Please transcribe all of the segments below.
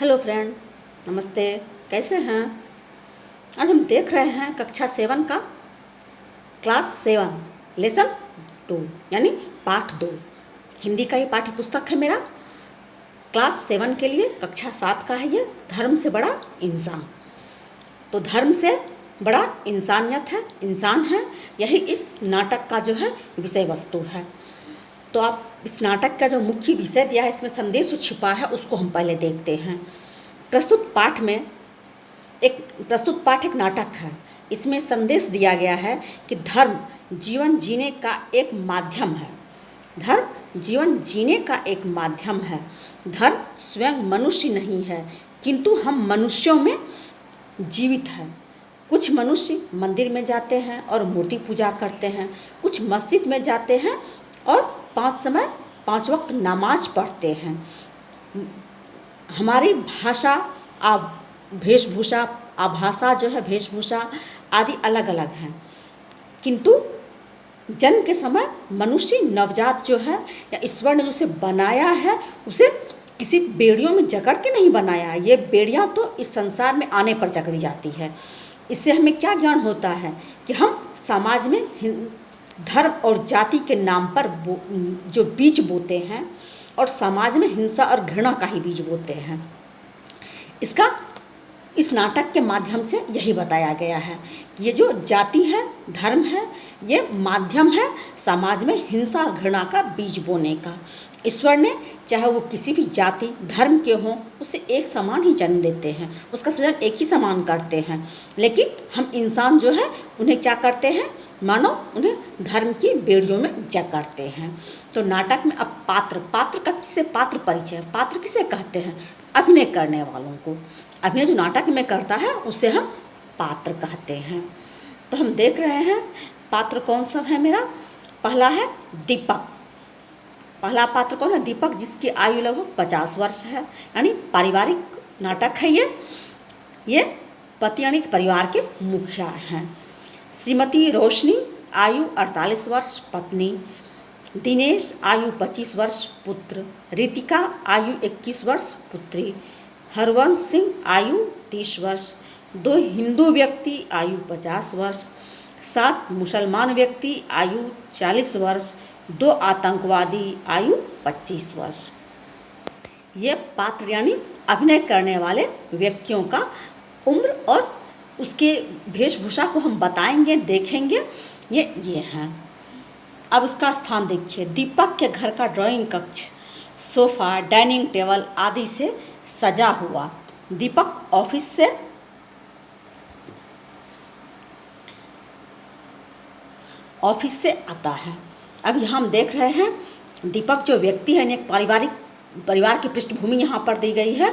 Hello friend, नमस्ते। कैसे हैं? आज हम देख रहे हैं कक्षा 7 का क्लास 7 लेसन 2 यानी पाठ 2 हिंदी का ये पाठ्य पुस्तक है मेरा। क्लास 7 के लिए कक्षा 7 का है ये, धर्म से बड़ा इंसान। तो धर्म से बड़ा इंसानियत है, इंसान है, यही इस नाटक का जो है विषय वस्तु है। तो आप इस नाटक का जो मुख्य विषय दिया है, इसमें संदेश छिपा है, उसको हम पहले देखते हैं। प्रस्तुत पाठ एक नाटक है। इसमें संदेश दिया गया है कि धर्म जीवन जीने का एक माध्यम है। धर्म जीवन जीने का एक माध्यम है। धर्म स्वयं मनुष्य नहीं है, किंतु हम मनुष्यों में जीवित हैं। कुछ मनुष्य मंदिर में जाते हैं और मूर्ति पूजा करते हैं, कुछ मस्जिद में जाते हैं और 5 वक्त नमाज पढ़ते हैं। हमारी भाषा, वेशभूषा, आभाषा जो है, वेशभूषा आदि अलग अलग हैं, किंतु जन्म के समय मनुष्य नवजात जो है या ईश्वर ने जो उसे बनाया है, उसे किसी बेड़ियों में जकड़ के नहीं बनाया। ये बेड़ियाँ तो इस संसार में आने पर जकड़ी जाती है। इससे हमें क्या ज्ञान होता है कि हम समाज में धर्म और जाति के नाम पर जो बीज बोते हैं और समाज में हिंसा और घृणा का ही बीज बोते हैं। इस नाटक के माध्यम से यही बताया गया है कि ये जो जाति है, धर्म है, ये माध्यम है समाज में हिंसा और घृणा का बीज बोने का। ईश्वर ने चाहे वो किसी भी जाति धर्म के हों, उसे एक समान ही जन्म देते हैं, उसका सृजन एक ही समान करते हैं। लेकिन हम इंसान जो है उन्हें क्या करते हैं, मानो उन्हें धर्म की बेड़ियों में जकड़ते हैं। तो नाटक में अब पात्र का किसे पात्र परिचय, पात्र किसे कहते हैं? अभिनय करने वालों को। अभिनय जो नाटक में करता है उसे हम पात्र कहते हैं। तो हम देख रहे हैं पात्र कौन सा है मेरा। पहला है दीपक। पहला पात्र कौन है? दीपक, जिसकी आयु लगभग 50 वर्ष है, यानी पारिवारिक नाटक है ये पति यानी परिवार के मुखिया हैं। श्रीमती रोशनी आयु 48 वर्ष, पत्नी। दिनेश आयु 25 वर्ष, पुत्र। रितिका आयु 21 वर्ष, पुत्री। हरवंश सिंह आयु 30 वर्ष। 2 हिंदू व्यक्ति आयु 50 वर्ष। 7 मुसलमान व्यक्ति आयु 40 वर्ष। 2 आतंकवादी आयु 25 वर्ष। ये पात्र यानी अभिनय करने वाले व्यक्तियों का उम्र और उसके वेशभूषा को हम बताएंगे, देखेंगे। ये हैं। अब उसका स्थान देखिए। दीपक के घर का ड्राइंग कक्ष सोफ़ा, डाइनिंग टेबल आदि से सजा हुआ। दीपक ऑफिस से आता है। अब यहाँ हम देख रहे हैं दीपक जो व्यक्ति है, एक परिवार की पृष्ठभूमि यहाँ पर दी गई है।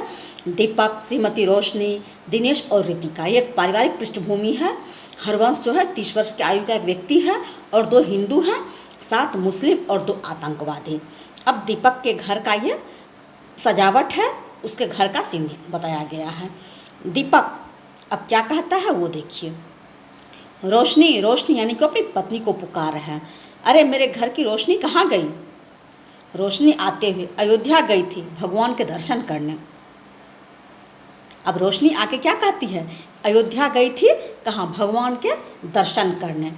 दीपक, श्रीमती रोशनी, दिनेश और रितिका, ये एक पारिवारिक पृष्ठभूमि है। हरवंश जो है 30 वर्ष की आयु का एक व्यक्ति है और 2 हिंदू हैं, 7 मुस्लिम और 2 आतंकवादी। अब दीपक के घर का ये सजावट है, उसके घर का सीन बताया गया है। दीपक अब क्या कहता है वो देखिए। रोशनी यानी कि अपनी पत्नी को पुकार रहा है। अरे मेरे घर की रोशनी कहाँ गई? रोशनी आते हुए अयोध्या गई थी भगवान के दर्शन करने। अब रोशनी आके क्या कहती है? अयोध्या गई थी कहाँ? भगवान के दर्शन करने।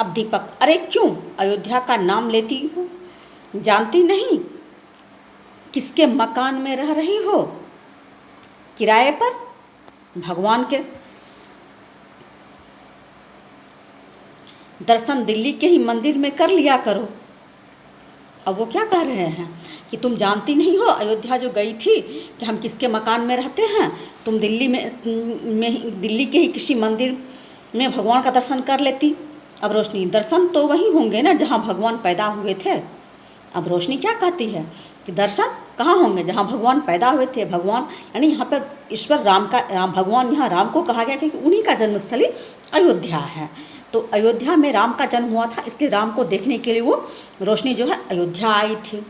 अब दीपक, अरे क्यों अयोध्या का नाम लेती हो? जानती नहीं किसके मकान में रह रही हो? किराए पर? भगवान के दर्शन दिल्ली के ही मंदिर में कर लिया करो। अब वो क्या कह रहे हैं कि तुम जानती नहीं हो अयोध्या जो गई थी कि हम किसके मकान में रहते हैं, तुम दिल्ली के ही किसी मंदिर में भगवान का दर्शन कर लेती। अब रोशनी, दर्शन तो वही होंगे ना जहाँ भगवान पैदा हुए थे। अब रोशनी क्या कहती है कि दर्शन कहाँ होंगे जहाँ भगवान पैदा हुए थे। भगवान यानी यहाँ पर ईश्वर राम भगवान, यहाँ राम को कहा गया क्योंकि उन्हीं का जन्मस्थली अयोध्या है। तो अयोध्या में राम का जन्म हुआ था, इसलिए राम को देखने के लिए वो रोशनी जो है अयोध्या आई थी।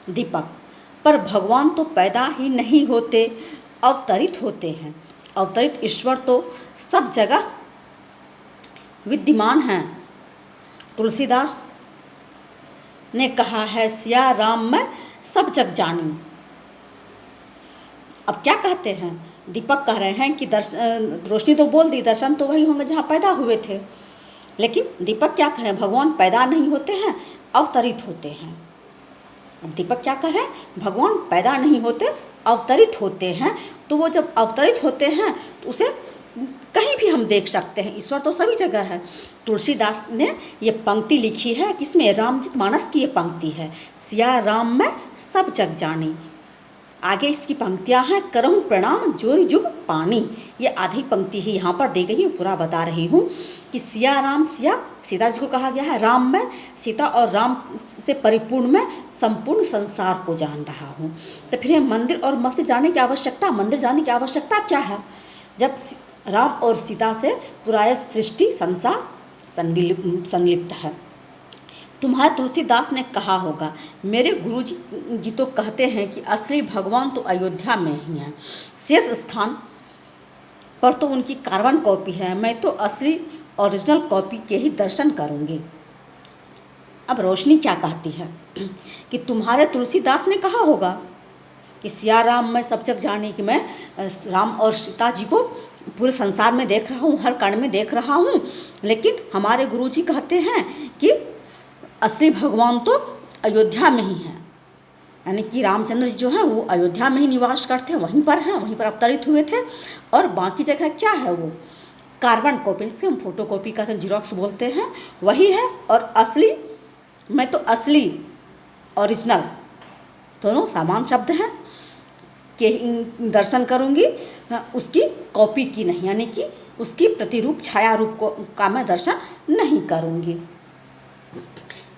दीपक, पर भगवान तो पैदा ही नहीं होते, अवतरित होते हैं। अवतरित ईश्वर तो सब जगह विद्यमान हैं। तुलसीदास ने कहा है, सिया राम मैं सब जग जानी। अब क्या कहते हैं, दीपक कह रहे हैं कि रोशनी तो बोल दी दर्शन तो वही होंगे जहाँ पैदा हुए थे, लेकिन दीपक क्या कह रहे हैं, भगवान पैदा नहीं होते हैं, अवतरित होते हैं। अब दीपक क्या कह रहे हैं, भगवान पैदा नहीं होते, अवतरित होते हैं। तो वो जब अवतरित होते हैं तो उसे कहीं भी हम देख सकते हैं, ईश्वर तो सभी जगह है। तुलसीदास ने ये पंक्ति लिखी है, किसमें, रामचरितमानस की ये पंक्ति है, सिया राम मैं सब जग जानी। आगे इसकी पंक्तियां हैं, करहूँ प्रणाम जोर जुग पानी। ये आधी पंक्ति ही यहाँ पर दी गई है, पूरा बता रही हूँ कि सिया राम, सिया सीता जी को कहा गया है, राम मैं सीता और राम से परिपूर्ण मैं संपूर्ण संसार को जान रहा हूँ। तो फिर मंदिर और मस्जिद जाने की आवश्यकता, मंदिर जाने की आवश्यकता क्या है, जब राम और सीता से पूरा सृष्टि संसार संलिप्त है। तुम्हारे तुलसीदास ने कहा होगा, मेरे गुरु जी तो कहते हैं कि असली भगवान तो अयोध्या में ही है, शेष स्थान पर तो उनकी कार्बन कॉपी है, मैं तो असली ओरिजिनल कॉपी के ही दर्शन करूंगी। अब रोशनी क्या कहती है कि तुम्हारे तुलसीदास ने कहा होगा कि सिया राम मैं सब जग जाने, कि मैं राम और सीता जी को पूरे संसार में देख रहा हूँ, हर कण में देख रहा हूँ, लेकिन हमारे गुरुजी कहते हैं कि असली भगवान तो अयोध्या में ही हैं, यानी कि रामचंद्र जी जो हैं वो अयोध्या में ही निवास करते हैं, वहीं पर हैं, वहीं पर अवतरित हुए थे। और बाकी जगह क्या है, वो कार्बन कॉपी, इसके हम फोटो कॉपी कहते हैं, जीरोक्स बोलते हैं, वही है। और असली, मैं तो असली ओरिजिनल दोनों समान शब्द हैं के दर्शन करूंगी, उसकी कॉपी की नहीं, यानी कि उसकी प्रतिरूप छाया रूप का मैं दर्शन नहीं करूंगी।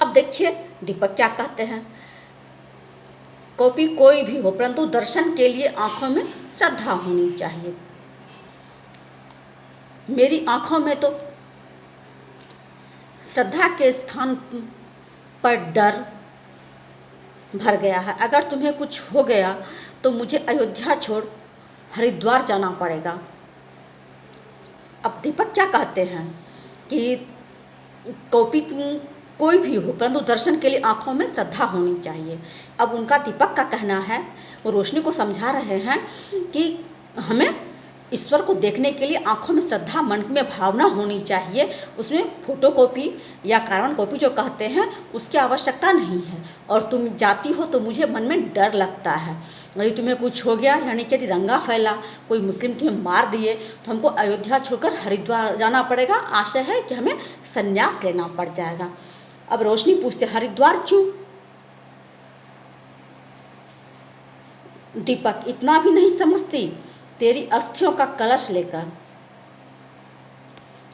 अब देखिए दीपक क्या कहते हैं, कॉपी कोई भी हो परंतु दर्शन के लिए आंखों में श्रद्धा होनी चाहिए। मेरी आंखों में तो श्रद्धा के स्थान पर डर भर गया है। अगर तुम्हें कुछ हो गया तो मुझे अयोध्या छोड़ हरिद्वार जाना पड़ेगा। अब दीपक क्या कहते हैं कि कॉपी कोई भी हो परंतु दर्शन के लिए आंखों में श्रद्धा होनी चाहिए। अब उनका, दीपक का कहना है, वो रोशनी को समझा रहे हैं कि हमें ईश्वर को देखने के लिए आंखों में श्रद्धा, मन में भावना होनी चाहिए। उसमें फोटो कॉपी या कार्बन कॉपी जो कहते हैं उसकी आवश्यकता नहीं है। और तुम जाती हो तो मुझे मन में डर लगता है, यदि तुम्हें कुछ हो गया, यानी कि यदि दंगा फैला, कोई मुस्लिम तुम्हें मार दिए तो हमको अयोध्या छोड़कर हरिद्वार जाना पड़ेगा, आशय है कि हमें संन्यास लेना पड़ जाएगा। अब रोशनी पूछते, हरिद्वार क्यों? दीपक, इतना भी नहीं समझती, तेरी अस्थियों का कलश लेकर।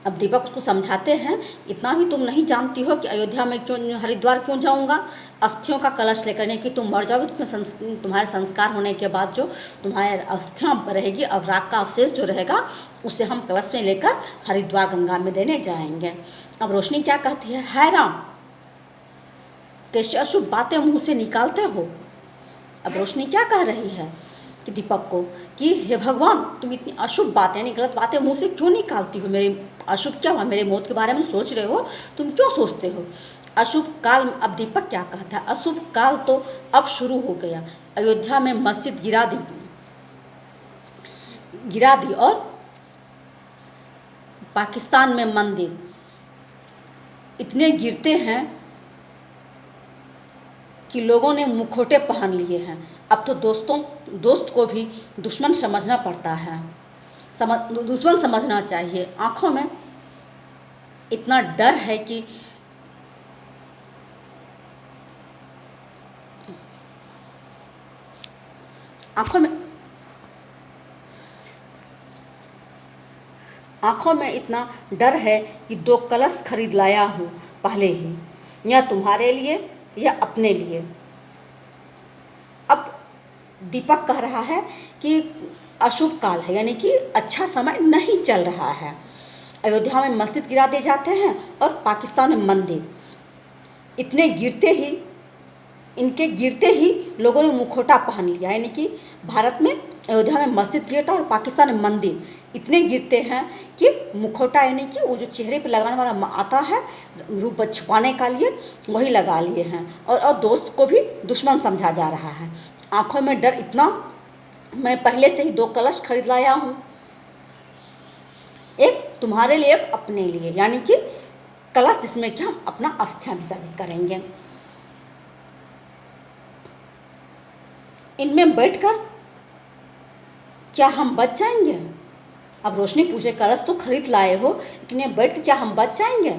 अब दीपक उसको समझाते हैं, इतना भी तुम नहीं जानती हो कि अयोध्या में क्यों, हरिद्वार क्यों जाऊंगा? अस्थियों का कलश लेकर, नहीं कि तुम मर जाओगे, तुम्हारे संस्कार होने के बाद जो तुम्हारे अस्थियां रहेगी, अवराग का अवशेष जो रहेगा, उसे हम कलश में लेकर हरिद्वार गंगा में देने जाएंगे। अब रोशनी क्या कहती है, हाय राम, कैसे अशुभ बातें मुंह से निकालते हो। अब रोशनी क्या कह रही है कि दीपक को कि हे भगवान, तुम इतनी अशुभ बातें, यानी गलत बातें मुंह से क्यों निकालती हो? मेरे अशुभ क्या हुआ, मेरे मौत के बारे में सोच रहे हो, तुम क्यों सोचते हो? अशुभ काल, अब दीपक क्या कहता है, अशुभ काल तो अब शुरू हो गया। अयोध्या में मस्जिद गिरा दी और पाकिस्तान में मंदिर इतने गिरते हैं कि लोगों ने मुखौटे पहन लिए हैं। अब तो दोस्त को भी दुश्मन समझना पड़ता है, दुश्मन समझना चाहिए। आंखों में इतना डर है कि आंखों में इतना डर है कि 2 कलश खरीद लाया हूँ पहले ही, या तुम्हारे लिए या अपने लिए। अब दीपक कह रहा है कि अशुभ काल है, यानी कि अच्छा समय नहीं चल रहा है। अयोध्या में मस्जिद गिरा दिए जाते हैं और पाकिस्तान में मंदिर, इनके गिरते ही लोगों ने मुखौटा पहन लिया, यानी कि भारत में अयोध्या में मस्जिद गिरता और पाकिस्तान में मंदिर इतने गिरते हैं कि मुखौटा, यानी कि वो जो चेहरे पे लगाने वाला आता है रूप छुपाने का लिए, वही लगा लिए हैं। और दोस्त को भी दुश्मन समझा जा रहा है। आंखों में डर इतना मैं पहले से ही 2 कलश खरीद लाया हूँ, एक तुम्हारे लिए एक अपने लिए, यानी कि कलश जिसमें कि हम अपना अस्थियां विसर्जित करेंगे। इनमें बैठकर क्या हम बच जाएंगे? अब रोशनी पूछे, कलश तो खरीद लाए हो, लेकिन ये बैठ कर क्या हम बच जाएंगे?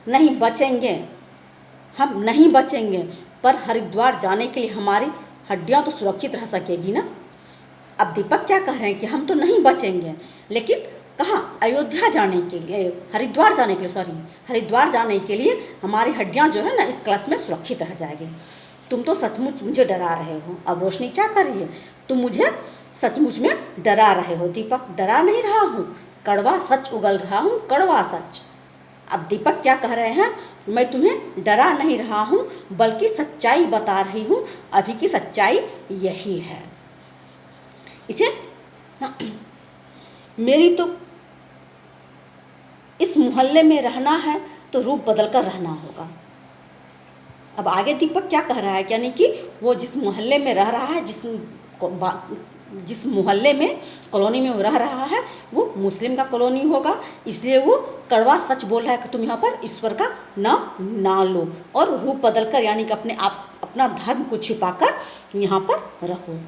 नहीं बचेंगे, हम नहीं बचेंगे, पर हरिद्वार जाने के लिए हमारी हड्डियां तो सुरक्षित रह सकेगी ना। अब दीपक क्या कह रहे हैं कि हम तो नहीं बचेंगे, लेकिन कहाँ? अयोध्या जाने के लिए, हरिद्वार जाने के लिए, हरिद्वार जाने के लिए हमारी हड्डियां जो है ना इस कलश में सुरक्षित रह जाएगी। तुम तो सचमुच मुझे डरा रहे हो। अब रोशनी क्या कर रही है? तुम मुझे सचमुच में डरा रहे हो। दीपक, डरा नहीं रहा हूँ, कड़वा सच उगल रहा हूँ, कड़वा सच। अब दीपक क्या कह रहे हैं? मैं तुम्हें डरा नहीं रहा हूँ, बल्कि सच्चाई बता रही हूँ। अभी की सच्चाई यही है। इसे मेरी तो इस मोहल्ले में रहना है तो रूप बदल कर रहना होगा। अब आगे दीपक क्या कह रहा है, यानी कि वो जिस मोहल्ले में रह रहा है, जिस मोहल्ले में, कॉलोनी में वो रह रहा है, वो मुस्लिम का कॉलोनी होगा, इसलिए वो कड़वा सच बोल रहा है कि तुम यहाँ पर ईश्वर का नाम ना लो और रूप बदल कर, यानी कि अपना धर्म को छिपाकर यहाँ पर रहो।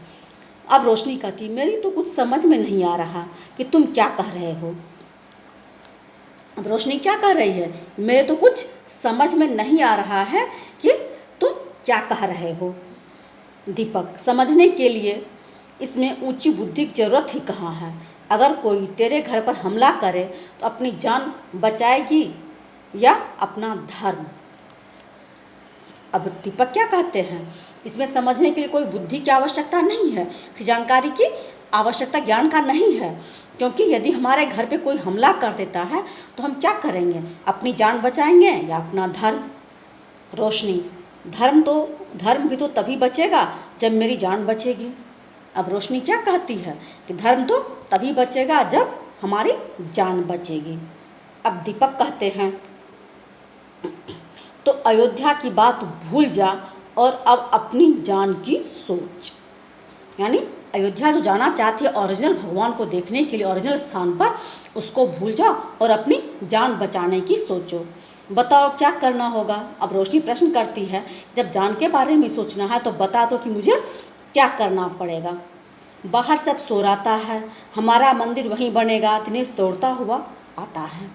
अब रोशनी कहती, मेरी तो कुछ समझ में नहीं आ रहा कि तुम क्या कह रहे हो। अब रोशनी क्या कह रही है? मेरे तो कुछ समझ में नहीं आ रहा है कि तुम क्या कह रहे हो। दीपक, समझने के लिए इसमें ऊंची बुद्धि की ज़रूरत ही कहाँ है। अगर कोई तेरे घर पर हमला करे तो अपनी जान बचाएगी या अपना धर्म? अब दीपक क्या कहते हैं, इसमें समझने के लिए कोई बुद्धि की आवश्यकता नहीं है, जानकारी की आवश्यकता ज्ञान का नहीं है, क्योंकि यदि हमारे घर पे कोई हमला कर देता है तो हम क्या करेंगे? अपनी जान बचाएंगे या अपना धर्म? रोशनी, धर्म भी तो तभी बचेगा जब मेरी जान बचेगी। अब रोशनी क्या कहती है कि धर्म तो तभी बचेगा जब हमारी जान बचेगी। अब दीपक कहते हैं, तो अयोध्या की बात भूल जा और अब अपनी जान की सोच। यानी अयोध्या जो जाना चाहती है ओरिजिनल भगवान को देखने के लिए, ओरिजिनल स्थान पर, उसको भूल जाओ और अपनी जान बचाने की सोचो। बताओ क्या करना होगा? अब रोशनी प्रश्न करती है, जब जान के बारे में सोचना है तो बता दो कि मुझे क्या करना पड़ेगा। बाहर सब सो रहा है, हमारा मंदिर वहीं बनेगा, दिनेश दौड़ता हुआ आता है।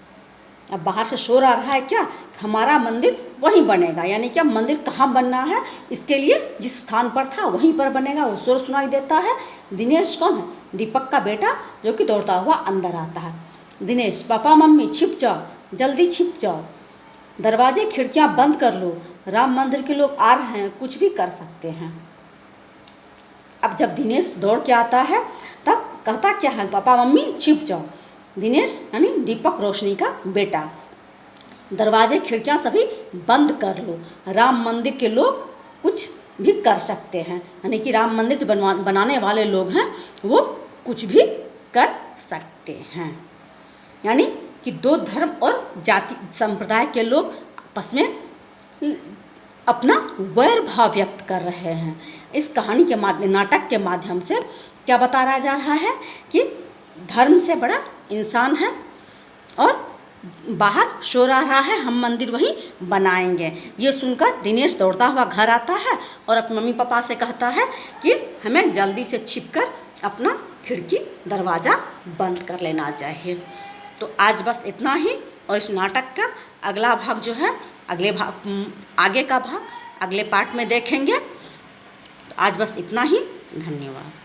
अब बाहर से शोर आ रहा है क्या? हमारा मंदिर वहीं बनेगा, यानी कि अब मंदिर कहाँ बनना है, इसके लिए जिस स्थान पर था वहीं पर बनेगा, वो शोर सुनाई देता है। दिनेश कौन है? दीपक का बेटा, जो कि दौड़ता हुआ अंदर आता है। दिनेश, पापा मम्मी छिप जाओ, जल्दी छिप जाओ, दरवाजे खिड़कियाँ बंद कर लो, राम मंदिर के लोग आ रहे हैं, कुछ भी कर सकते हैं। अब जब दिनेश दौड़ के आता है तब कहता क्या है? पापा मम्मी छिप जाओ। दिनेश यानी दीपक, रोशनी का बेटा, दरवाजे खिड़कियां सभी बंद कर लो, राम मंदिर के लोग कुछ भी कर सकते हैं, यानी कि राम मंदिर जो बनाने वाले लोग हैं वो कुछ भी कर सकते हैं। यानी कि 2 धर्म और जाति संप्रदाय के लोग आपस में अपना वैर भाव व्यक्त कर रहे हैं। इस कहानी के माध्यम, नाटक के माध्यम से क्या बताया जा रहा है कि धर्म से बड़ा इंसान है और बाहर शोर आ रहा है, हम मंदिर वहीं बनाएंगे। ये सुनकर दिनेश दौड़ता हुआ घर आता है और अपने मम्मी पापा से कहता है कि हमें जल्दी से छिपकर अपना खिड़की दरवाज़ा बंद कर लेना चाहिए। तो आज बस इतना ही, और इस नाटक का अगला भाग जो है, आगे का भाग अगले पार्ट में देखेंगे। तो आज बस इतना ही, धन्यवाद।